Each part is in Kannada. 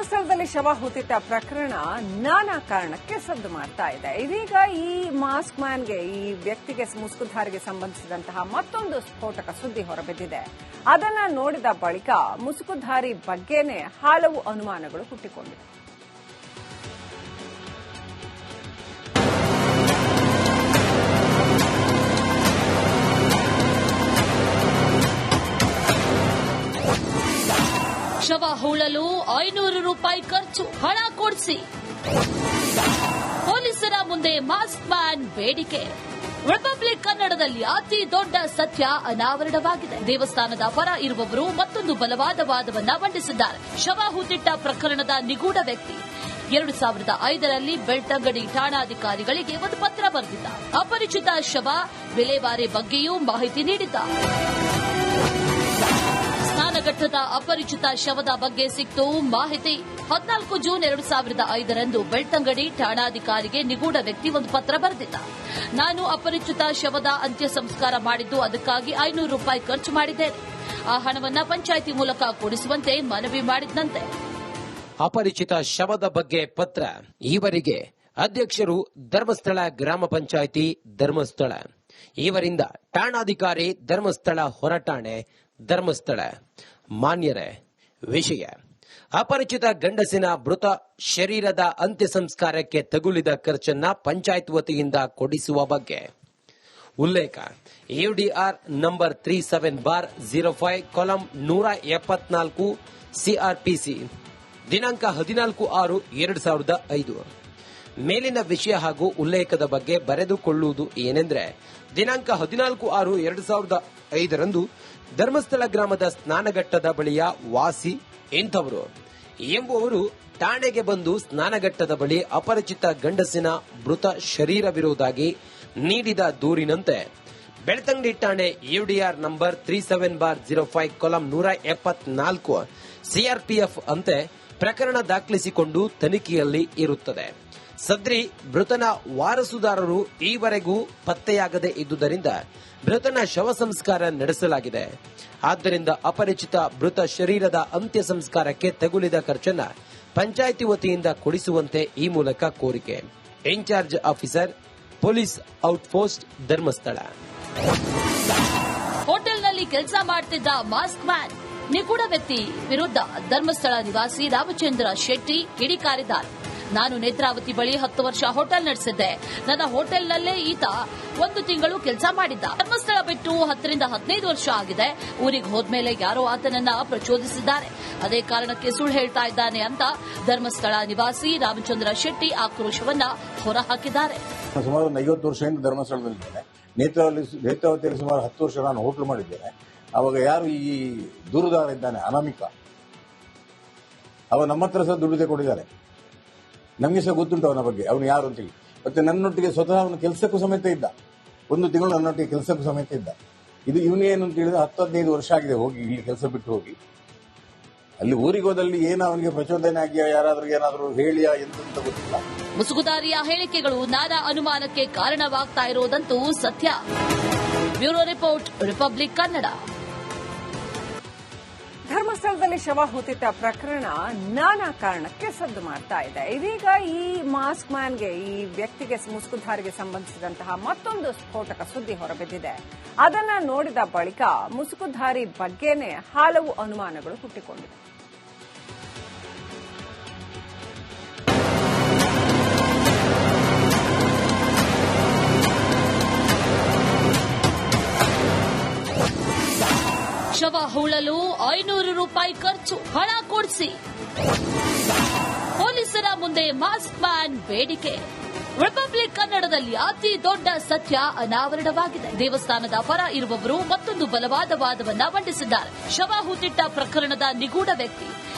ಧರ್ಮಸ್ಥಳದಲ್ಲಿ ಶವ ಹೂತಿಟ್ಟ ಪ್ರಕರಣ ನಾನಾ ಕಾರಣಕ್ಕೆ ಸದ್ದು ಮಾಡ್ತಾ ಇದೆ. ಇದೀಗ ಈ ಮಾಸ್ಕ್ ಮ್ಯಾನ್ಗೆ, ಈ ವ್ಯಕ್ತಿಗೆ, ಮುಸುಕುಧಾರಿಗೆ ಸಂಬಂಧಿಸಿದಂತಹ ಮತ್ತೊಂದು ಸ್ಫೋಟಕ ಸುದ್ದಿ ಹೊರಬಿದ್ದಿದೆ. ಅದನ್ನ ನೋಡಿದ ಬಳಿಕ ಮುಸುಕುಧಾರಿ ಬಗ್ಗೆನೇ ಹಲವು ಅನುಮಾನಗಳು ಹುಟ್ಟಿಕೊಂಡಿವೆ. ಶವ ಹೂಳಲು 500 ರೂಪಾಯಿ ಖರ್ಚು, ಹಣ ಕೊಡಿಸಿ. ಪೊಲೀಸರ ಮುಂದೆ ಮಾಸ್ಕ್ ಮ್ಯಾನ್ ಬೇಡಿಕೆ. ರಿಪಬ್ಲಿಕ್ ಕನ್ನಡದಲ್ಲಿ ಅತಿ ದೊಡ್ಡ ಸತ್ಯ ಅನಾವರಣವಾಗಿದೆ. ದೇವಸ್ಥಾನದ ಪರ ಇರುವವರು ಮತ್ತೊಂದು ಬಲವಾದ ವಾದವನ್ನ ಮಂಡಿಸಿದ್ದಾರೆ. ಶವ ಹೂತಿಟ್ಟ ಪ್ರಕರಣದ ನಿಗೂಢ ವ್ಯಕ್ತಿ 2005ರಲ್ಲಿ ಬೆಳ್ತಂಗಡಿ ಠಾಣಾಧಿಕಾರಿಗಳಿಗೆ ಒಂದು ಪತ್ರ ಬರೆದಿದ್ದ. ಅಪರಿಚಿತ ಶವ ವಿಲೇವಾರಿ ಬಗ್ಗೆಯೂ ಮಾಹಿತಿ ನೀಡಿದ್ದ. ಸ್ನಾನಘಟ್ಟದ ಅಪರಿಚಿತ ಶವದ ಬಗ್ಗೆ ಸಿಕ್ತು ಮಾಹಿತಿ. 14 ಜೂನ್ 2005ರಂದು ಬೆಳ್ತಂಗಡಿ ಠಾಣಾಧಿಕಾರಿಗೆ ನಿಗೂಢ ವ್ಯಕ್ತಿ ಒಂದು ಪತ್ರ ಬರೆದಿದ್ದ. ನಾನು ಅಪರಿಚಿತ ಶವದ ಅಂತ್ಯ ಸಂಸ್ಕಾರ ಮಾಡಿದ್ದು, ಅದಕ್ಕಾಗಿ 500 ರೂಪಾಯಿ ಖರ್ಚು ಮಾಡಿದ್ದೇನೆ. ಆ ಹಣವನ್ನ ಪಂಚಾಯಿತಿ ಮೂಲಕ ಕೊಡಿಸುವಂತೆ ಮನವಿ ಮಾಡಿದ್ದಂತೆ. ಅಪರಿಚಿತ ಶವದ ಬಗ್ಗೆ ಪತ್ರ. ಈವರೆಗೆ ಅಧ್ಯಕ್ಷರು ಧರ್ಮಸ್ಥಳ ಗ್ರಾಮ ಪಂಚಾಯಿತಿ ಧರ್ಮಸ್ಥಳ, ಇವರಿಂದ ಠಾಣಾಧಿಕಾರಿ ಧರ್ಮಸ್ಥಳ ಹೊರಠಾಣೆ ಧರ್ಮಸ್ಥಳ. ಮಾನ್ಯರೇ, ವಿಷಯ ಅಪರಿಚಿತ ಗಂಡಸಿನ ಮೃತ ಶರೀರದ ಅಂತ್ಯ ಸಂಸ್ಕಾರಕ್ಕೆ ತಗುಲಿದ ಖರ್ಚನ್ನ ಪಂಚಾಯತ್ ವತಿಯಿಂದ ಕೊಡಿಸುವ ಬಗ್ಗೆ ಉಲ್ಲೇಖ. ಯುಡಿಆರ್ ನಂಬರ್ 37/05 ಕಾಲಂ 174 ಸಿಆರ್ಪಿಸಿ ದಿನಾಂಕ 14/6/2005. ಮೇಲಿನ ವಿಷಯ ಹಾಗೂ ಉಲ್ಲೇಖದ ಬಗ್ಗೆ ಬರೆದುಕೊಳ್ಳುವುದು ಏನೆಂದರೆ, ದಿನಾಂಕ 14/6/2005ರಂದು ಧರ್ಮಸ್ಥಳ ಗ್ರಾಮದ ಸ್ನಾನಘಟ್ಟದ ಬಳಿಯ ವಾಸಿ ಇಂಥವರು ಎಂಬುವರು ಠಾಣೆಗೆ ಬಂದು ಸ್ನಾನಘಟ್ಟದ ಬಳಿ ಅಪರಿಚಿತ ಗಂಡಸಿನ ಮೃತ ಶರೀರವಿರುವುದಾಗಿ ನೀಡಿದ ದೂರಿನಂತೆ ಬೆಳ್ತಂಗಡಿ ಠಾಣೆ ಯುಡಿಆರ್ ನಂಬರ್ 37/05 ಕಾಲಂ 174 ಸಿಆರ್ಪಿಎಫ್ ಅಂತೆ ಪ್ರಕರಣ ದಾಖಲಿಸಿಕೊಂಡು ತನಿಖೆಯಲ್ಲಿ ಇರುತ್ತದೆ. ಸದ್ರಿ ಮೃತನ ವಾರಸುದಾರರು ಈವರೆಗೂ ಪತ್ತೆಯಾಗದೇ ಇದ್ದುದರಿಂದ ಮೃತನ ಶವ ಸಂಸ್ಕಾರ ನಡೆಸಲಾಗಿದೆ. ಆದ್ದರಿಂದ ಅಪರಿಚಿತ ಮೃತ ಶರೀರದ ಅಂತ್ಯ ಸಂಸ್ಕಾರಕ್ಕೆ ತಗುಲಿದ ಖರ್ಚನ್ನ ಪಂಚಾಯಿತಿ ವತಿಯಿಂದ ಕೊಡಿಸುವಂತೆ ಈ ಮೂಲಕ ಕೋರಿಕೆ. Incharge officer, police outpost, Dharmasthala. ಹೋಟೆಲ್ನಲ್ಲಿ ಕೆಲಸ ಮಾಡುತ್ತಿದ್ದ ಮಾಸ್ಕ್ ಮ್ಯಾನ್ ನಿಗೂಢ ವ್ಯಕ್ತಿ ವಿರುದ್ಧ ಧರ್ಮಸ್ಥಳ ನಿವಾಸಿ ರಾಮಚಂದ್ರ ಶೆಟ್ಟಿ ಕಿಡಿಕಾರಿದ್ದಾರೆ. ನಾನು ನೇತ್ರಾವತಿ ಬಳಿ 10 ವರ್ಷ ಹೋಟೆಲ್ ನಡೆಸಿದ್ದೆ. ನನ್ನ ಹೋಟೆಲ್ನಲ್ಲೇ ಈತ 1 ತಿಂಗಳು ಕೆಲಸ ಮಾಡಿದ್ದ. ಧರ್ಮಸ್ಥಳ ಬಿಟ್ಟು 10 ರಿಂದ 15 ವರ್ಷ ಆಗಿದೆ. ಊರಿಗೆ ಹೋದ್ಮೇಲೆ ಯಾರೋ ಆತನನ್ನ ಪ್ರಚೋದಿಸಿದ್ದಾರೆ. ಅದೇ ಕಾರಣಕ್ಕೆ ಸುಳ್ಳು ಹೇಳ್ತಾ ಇದ್ದಾನೆ ಅಂತ ಧರ್ಮಸ್ಥಳ ನಿವಾಸಿ ರಾಮಚಂದ್ರ ಶೆಟ್ಟಿ ಆಕ್ರೋಶವನ್ನ ಹೊರಹಾಕಿದ್ದಾರೆ. ಸುಮಾರು 50 ವರ್ಷದಿಂದ ಧರ್ಮಸ್ಥಳದಲ್ಲಿದ್ದೇನೆ. ನೇತ್ರಾವತಿಯಲ್ಲಿ ಸುಮಾರು 10 ವರ್ಷ ನಾನು ಹೋಟೆಲ್ ಮಾಡಿದ್ದೇನೆ. ಅವಾಗ ಯಾರು ಈ ದೂರುದಾರ ಇದ್ದಾನೆ ಅನಾಮಿಕ, ಅವ ನಮ್ಮ ಹತ್ರ ಸಹ ದುಡ್ಡು ತಗೊಂಡಿದ್ದಾರೆ. ನಮಗೆ ಸಹ ಗೊತ್ತುಂಟು ಅವನ ಬಗ್ಗೆ, ಅವನು ಯಾರು ಅಂತೇಳಿ. ಮತ್ತೆ ನನ್ನೊಟ್ಟಿಗೆ ಸ್ವತಃ ಅವನು ಕೆಲಸಕ್ಕೂ ಸಮೇತ ಇದ್ದ. 1 ತಿಂಗಳು ನನ್ನೊಟ್ಟಿಗೆ ಕೆಲಸಕ್ಕೂ ಸಮೇತ ಇದ್ದ. ಇದು ಇವನು ಏನು ಅಂತ ಹೇಳಿದ್ರೆ 10-15 ವರ್ಷ ಆಗಿದೆ ಹೋಗಿ, ಇಲ್ಲಿ ಕೆಲಸ ಬಿಟ್ಟು ಹೋಗಿ. ಅಲ್ಲಿ ಊರಿಗೆ ಹೋದಲ್ಲಿ ಏನೋ ಅವನಿಗೆ ಪ್ರಚೋದನೆ ಆಗಿಯಾ, ಯಾರಾದ್ರೂ ಏನಾದರೂ ಹೇಳಿಯಾ ಎಂತ ಗೊತ್ತಿಲ್ಲ. ಮುಸುಕುಧಾರಿಯ ಹೇಳಿಕೆಗಳು ನಾನಾ ಅನುಮಾನಕ್ಕೆ ಕಾರಣವಾಗ್ತಾ ಇರೋದಂತೂ ಸತ್ಯ. Bureau report, republic Kannada. ಧರ್ಮಸ್ಥಳದಲ್ಲಿ ಶವ ಹೂತಿಟ್ಟ ಪ್ರಕರಣ ನಾನಾ ಕಾರಣಕ್ಕೆ ಸದ್ದು ಮಾಡ್ತಾ ಇದೆ. ಇದೀಗ ಈ ಮಾಸ್ಕ್ ಮ್ಯಾನ್ಗೆ, ಈ ವ್ಯಕ್ತಿಗೆ, ಮುಸುಕುಧಾರಿಗೆ ಸಂಬಂಧಿಸಿದಂತಹ ಮತ್ತೊಂದು ಸ್ಫೋಟಕ ಸುದ್ದಿ ಹೊರಬಿದ್ದಿದೆ. ಅದನ್ನ ನೋಡಿದ ಬಳಿಕ ಮುಸುಕುಧಾರಿ ಬಗ್ಗೆನೇ ಹಲವು ಅನುಮಾನಗಳು ಹುಟ್ಟಿಕೊಂಡಿವೆ. ಶವ ಹೂಳಲು 500 ರೂಪಾಯಿ ಖರ್ಚು, ಹಣ ಕೊಡಿಸಿ. ಪೊಲೀಸರ ಮುಂದೆ ಮಾಸ್ಕ್ ಮ್ಯಾನ್ ಬೇಡಿಕೆ. ರಿಪಬ್ಲಿಕ್ ಕನ್ನಡದಲ್ಲಿ ಅತಿ ದೊಡ್ಡ ಸತ್ಯ ಅನಾವರಣವಾಗಿದೆ. ದೇವಸ್ಥಾನದ ಪರ ಇರುವವರು ಮತ್ತೊಂದು ಬಲವಾದ ವಾದವನ್ನ ಮಂಡಿಸಿದ್ದಾರೆ. ಶವ ಹೂತಿಟ್ಟ ಪ್ರಕರಣದ ನಿಗೂಢ ವ್ಯಕ್ತಿ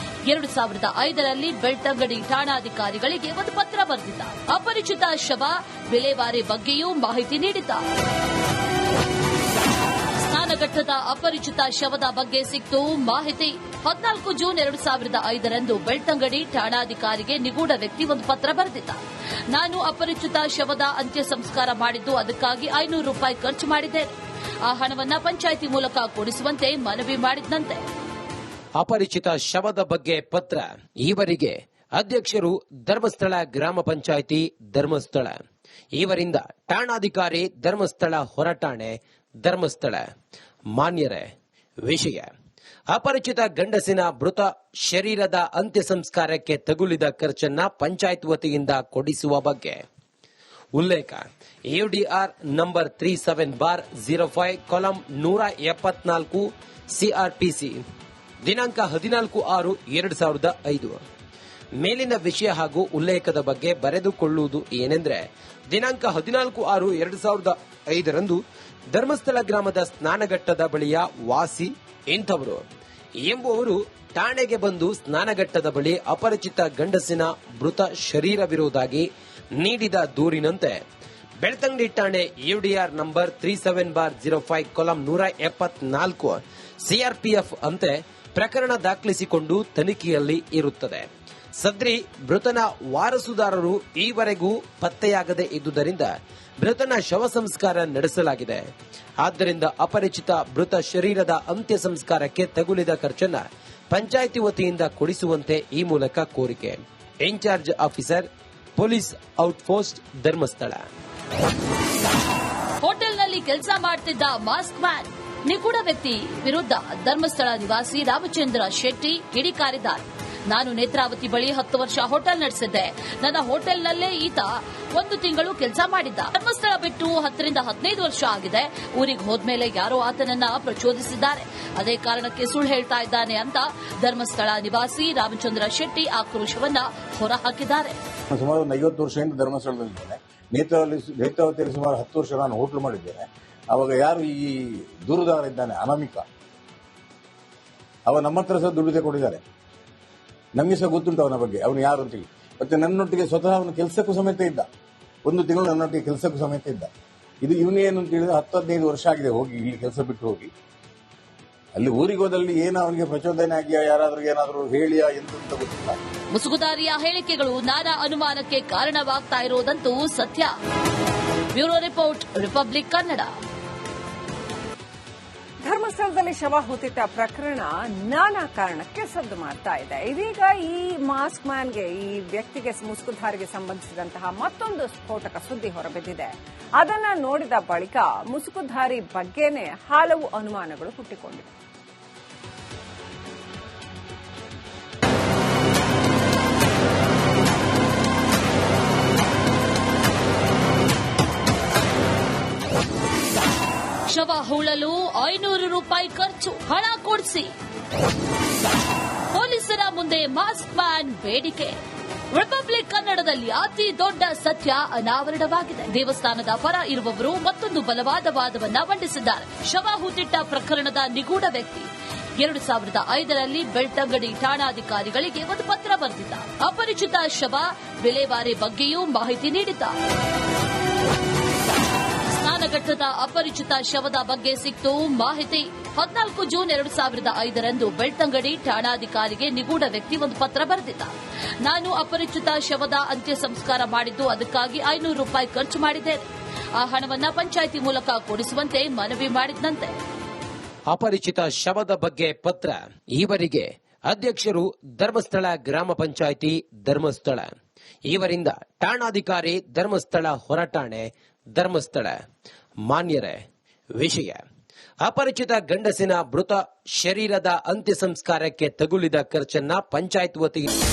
2005ರಲ್ಲಿ ಬೆಳ್ತಂಗಡಿ ಠಾಣಾಧಿಕಾರಿಗಳಿಗೆ ಒಂದು ಪತ್ರ ಬರೆದಿದ್ದ. ಅಪರಿಚಿತ ಶವ ವಿಲೇವಾರಿ ಬಗ್ಗೆಯೂ ಮಾಹಿತಿ ನೀಡಿದ್ದ. ಸ್ನಾನಘಟ್ಟದ ಅಪರಿಚಿತ ಶವದ ಬಗ್ಗೆ ಸಿಕ್ತು ಮಾಹಿತಿ. 14 ಜೂನ್ 2005ರಂದು ಬೆಳ್ತಂಗಡಿ ಠಾಣಾಧಿಕಾರಿಗೆ ನಿಗೂಢ ವ್ಯಕ್ತಿ ಒಂದು ಪತ್ರ ಬರೆದಿದ್ದ. ನಾನು ಅಪರಿಚಿತ ಶವದ ಅಂತ್ಯ ಸಂಸ್ಕಾರ ಮಾಡಿದ್ದು, ಅದಕ್ಕಾಗಿ 500 ರೂಪಾಯಿ ಖರ್ಚು ಮಾಡಿದ್ದೇನೆ. ಆ ಹಣವನ್ನ ಪಂಚಾಯಿತಿ ಮೂಲಕ ಕೊಡಿಸುವಂತೆ ಮನವಿ ಮಾಡಿದ್ದಂತೆ. ಅಪರಿಚಿತ ಶವದ ಬಗ್ಗೆ ಪತ್ರ. ಈವರೆಗೆ ಅಧ್ಯಕ್ಷರು ಧರ್ಮಸ್ಥಳ ಗ್ರಾಮ ಪಂಚಾಯಿತಿ ಧರ್ಮಸ್ಥಳ. ಇವರಿಂದ ಠಾಣಾಧಿಕಾರಿ ಧರ್ಮಸ್ಥಳ ಹೊರಠಾಣೆ ಧರ್ಮಸ್ಥಳ. ಮಾನ್ಯರೇ, ವಿಷಯ ಅಪರಿಚಿತ ಗಂಡಸಿನ ಮೃತ ಶರೀರದ ಅಂತ್ಯ ಸಂಸ್ಕಾರಕ್ಕೆ ತಗುಲಿದ ಖರ್ಚನ್ನ ಪಂಚಾಯತ್ ವತಿಯಿಂದ ಕೊಡಿಸುವ ಬಗ್ಗೆ ಉಲ್ಲೇಖ. ಯುಡಿಆರ್ ನಂಬರ್ 37/05 ಕಾಲಂ 174 ಸಿಆರ್ಪಿಸಿ ದಿನಾಂಕ 14/6/2005. ಮೇಲಿನ ವಿಷಯ ಹಾಗೂ ಉಲ್ಲೇಖದ ಬಗ್ಗೆ ಬರೆದುಕೊಳ್ಳುವುದು ಏನೆಂದರೆ, ದಿನಾಂಕ 14/6/2005 ಧರ್ಮಸ್ಥಳ ಗ್ರಾಮದ ಸ್ನಾನಘಟ್ಟದ ಬಳಿಯ ವಾಸಿ ಇಂಥವರು ಎಂಬುವರು ಠಾಣೆಗೆ ಬಂದು ಸ್ನಾನಘಟ್ಟದ ಬಳಿ ಅಪರಿಚಿತ ಗಂಡಸಿನ ಮೃತ ಶರೀರವಿರುವುದಾಗಿ ನೀಡಿದ ದೂರಿನಂತೆ ಬೆಳ್ತಂಗಡಿ ಠಾಣೆ ಯುಡಿಆರ್ ನಂಬರ್ 37/05 ಕಾಲಂ 174 ಸಿಆರ್ಪಿಎಫ್ ಅಂತೆ ಪ್ರಕರಣ ದಾಖಲಿಸಿಕೊಂಡು ತನಿಖೆಯಲ್ಲಿ ಇರುತ್ತದೆ. ಸದ್ರಿ ಮೃತನ ವಾರಸುದಾರರು ಈವರೆಗೂ ಪತ್ತೆಯಾಗದೇ ಇದ್ದುದರಿಂದ ಮೃತನ ಶವ ಸಂಸ್ಕಾರ ನಡೆಸಲಾಗಿದೆ. ಆದ್ದರಿಂದ ಅಪರಿಚಿತ ಮೃತ ಶರೀರದ ಅಂತ್ಯ ಸಂಸ್ಕಾರಕ್ಕೆ ತಗುಲಿದ ಖರ್ಚನ್ನ ಪಂಚಾಯಿತಿ ವತಿಯಿಂದ ಕೊಡಿಸುವಂತೆ ಈ ಮೂಲಕ ಕೋರಿಕೆ. Incharge officer, police outpost, Dharmasthala. ಹೋಟೆಲ್ನಲ್ಲಿ ಕೆಲಸ ಮಾಡ್ತಿದ್ದ ಮಾಸ್ಕ್ ಮ್ಯಾನ್ ನಿಗೂಢ ವ್ಯಕ್ತಿ ವಿರುದ್ಧ ಧರ್ಮಸ್ಥಳ ನಿವಾಸಿ ರಾಮಚಂದ್ರ ಶೆಟ್ಟಿ ಕಿಡಿಕಾರಿದ್ದಾರೆ. ನಾನು ನೇತ್ರಾವತಿ ಬಳಿ 10 ವರ್ಷ ಹೋಟೆಲ್ ನಡೆಸಿದ್ದೆ. ನನ್ನ ಹೋಟೆಲ್ನಲ್ಲೇ ಈತ 1 ತಿಂಗಳು ಕೆಲಸ ಮಾಡಿದ್ದ. ಧರ್ಮಸ್ಥಳ ಬಿಟ್ಟು 10 ರಿಂದ 15 ವರ್ಷ ಆಗಿದೆ. ಊರಿಗೆ ಹೋದ್ಮೇಲೆ ಯಾರೋ ಆತನನ್ನ ಪ್ರಚೋದಿಸಿದ್ದಾರೆ. ಅದೇ ಕಾರಣಕ್ಕೆ ಸುಳ್ಳು ಹೇಳ್ತಾ ಇದ್ದಾನೆ ಅಂತ ಧರ್ಮಸ್ಥಳ ನಿವಾಸಿ ರಾಮಚಂದ್ರ ಶೆಟ್ಟಿ ಆಕ್ರೋಶವನ್ನ ಹೊರಹಾಕಿದ್ದಾರೆ. ಸುಮಾರು 50 ವರ್ಷದಿಂದ ಧರ್ಮಸ್ಥಳದಲ್ಲಿದ್ದೇನೆ. ನೇತ್ರಾವತಿಯಲ್ಲಿ ಸುಮಾರು 10 ವರ್ಷ ನಾನು ಹೋಟೆಲ್ ಮಾಡಿದ್ದೇನೆ. ಅವಾಗ ಯಾರು ಈ ದೂರುದಾರ ಇದ್ದಾನೆ ಅನಾಮಿಕ, ಅವ ನಮ್ಮ ಹತ್ರ ಸಹ ದುಡ್ಡು ಕೊಟ್ಟಿದ್ದಾರೆ. ನಮಗೆ ಸಹ ಗೊತ್ತುಂಟು ಅವನ ಬಗ್ಗೆ, ಅವನು ಯಾರು ಅಂತೇಳಿ. ಮತ್ತೆ ನನ್ನೊಟ್ಟಿಗೆ ಸ್ವತಃ ಅವನು ಕೆಲಸಕ್ಕೂ ಸಮೇತ ಇದ್ದ. 1 ತಿಂಗಳು ನನ್ನೊಟ್ಟಿಗೆ ಕೆಲಸಕ್ಕೂ ಸಮೇತ ಇದ್ದ. ಇದು ಇವನೇನು ಅಂತ ಹೇಳಿದ್ರೆ 10-15 ವರ್ಷ ಆಗಿದೆ ಹೋಗಿ, ಇಲ್ಲಿ ಕೆಲಸ ಬಿಟ್ಟು ಹೋಗಿ. ಅಲ್ಲಿ ಊರಿಗೆ ಹೋದಲ್ಲಿ ಏನೋ ಅವನಿಗೆ ಪ್ರಚೋದನೆ ಆಗಿಯಾ, ಯಾರಾದ್ರೂ ಏನಾದರೂ ಹೇಳಿಯಾ ಎಂತ ಗೊತ್ತಿಲ್ಲ. ಮುಸುಗುದಾರಿಯ ಹೇಳಿಕೆಗಳು ನಾನಾ ಅನುಮಾನಕ್ಕೆ ಕಾರಣವಾಗ್ತಾ ಇರೋದಂತೂ ಸತ್ಯ. Bureau report, republic Kannada. ಧರ್ಮಸ್ಥಳದಲ್ಲಿ ಶವ ಹೂತಿಟ್ಟ ಪ್ರಕರಣ ನಾನಾ ಕಾರಣಕ್ಕೆ ಸದ್ದು ಮಾಡ್ತಾ ಇದೆ. ಇದೀಗ ಈ ಮಾಸ್ಕ್ ಮ್ಯಾನ್ಗೆ, ಈ ವ್ಯಕ್ತಿಗೆ, ಮುಸುಕುಧಾರಿಗೆ ಸಂಬಂಧಿಸಿದಂತಹ ಮತ್ತೊಂದು ಸ್ಫೋಟಕ ಸುದ್ದಿ ಹೊರಬಿದ್ದಿದೆ. ಅದನ್ನ ನೋಡಿದ ಬಳಿಕ ಮುಸುಕುಧಾರಿ ಬಗ್ಗೆನೇ ಹಲವು ಅನುಮಾನಗಳು ಹುಟ್ಟಿಕೊಂಡಿವೆ. ಶವ ಹೂಳಲು 500 ರೂಪಾಯಿ ಖರ್ಚು, ಹಣ ಕೊಡಿಸಿ. ಪೊಲೀಸರ ಮುಂದೆ ಮಾಸ್ಕ್ ಮ್ಯಾನ್ ಬೇಡಿಕೆ. ರಿಪಬ್ಲಿಕ್ ಕನ್ನಡದಲ್ಲಿ ಅತಿ ದೊಡ್ಡ ಸತ್ಯ ಅನಾವರಣವಾಗಿದೆ. ದೇವಸ್ಥಾನದ ಪರ ಇರುವವರು ಮತ್ತೊಂದು ಬಲವಾದ ವಾದವನ್ನ ಮಂಡಿಸಿದ್ದಾರೆ. ಶವ ಹೂತಿಟ್ಟ ಪ್ರಕರಣದ ನಿಗೂಢ ವ್ಯಕ್ತಿ 2005ರಲ್ಲಿ ಬೆಳ್ತಂಗಡಿ ಠಾಣಾಧಿಕಾರಿಗಳಿಗೆ ಒಂದು ಪತ್ರ ಬರೆದಿದ್ದ. ಅಪರಿಚಿತ ಶವ ವಿಲೇವಾರಿ ಬಗ್ಗೆಯೂ ಮಾಹಿತಿ ನೀಡಿದ್ದ. ಸ್ನಾನಘಟ್ಟದ ಅಪರಿಚಿತ ಶವದ ಬಗ್ಗೆ ಸಿಕ್ತು ಮಾಹಿತಿ. 14 ಜೂನ್ 2005ರಂದು ಬೆಳ್ತಂಗಡಿ ಠಾಣಾಧಿಕಾರಿಗೆ ನಿಗೂಢ ವ್ಯಕ್ತಿ ಒಂದು ಪತ್ರ ಬರೆದಿದ್ದ. ನಾನು ಅಪರಿಚಿತ ಶವದ ಅಂತ್ಯ ಸಂಸ್ಕಾರ ಮಾಡಿದ್ದು, ಅದಕ್ಕಾಗಿ 500 ರೂಪಾಯಿ ಖರ್ಚು ಮಾಡಿದ್ದೇನೆ. ಆ ಹಣವನ್ನ ಪಂಚಾಯಿತಿ ಮೂಲಕ ಕೊಡಿಸುವಂತೆ ಮನವಿ ಮಾಡಿದ್ದಂತೆ. ಅಪರಿಚಿತ ಶವದ ಬಗ್ಗೆ ಪತ್ರ. ಈವರೆಗೆ ಅಧ್ಯಕ್ಷರು ಧರ್ಮಸ್ಥಳ ಗ್ರಾಮ ಪಂಚಾಯಿತಿ ಧರ್ಮಸ್ಥಳ. ಇವರಿಂದ ಠಾಣಾಧಿಕಾರಿ ಧರ್ಮಸ್ಥಳ ಹೊರಠಾಣೆ ಧರ್ಮಸ್ಥಳ. ಮಾನ್ಯರೇ, ವಿಷಯ ಅಪರಿಚಿತ ಗಂಡಸಿನ ಮೃತ ಶರೀರದ ಅಂತ್ಯ ಸಂಸ್ಕಾರಕ್ಕೆ ತಗುಲಿದ ಖರ್ಚನ್ನ ಪಂಚಾಯತ್ ವತಿಯಿಂದ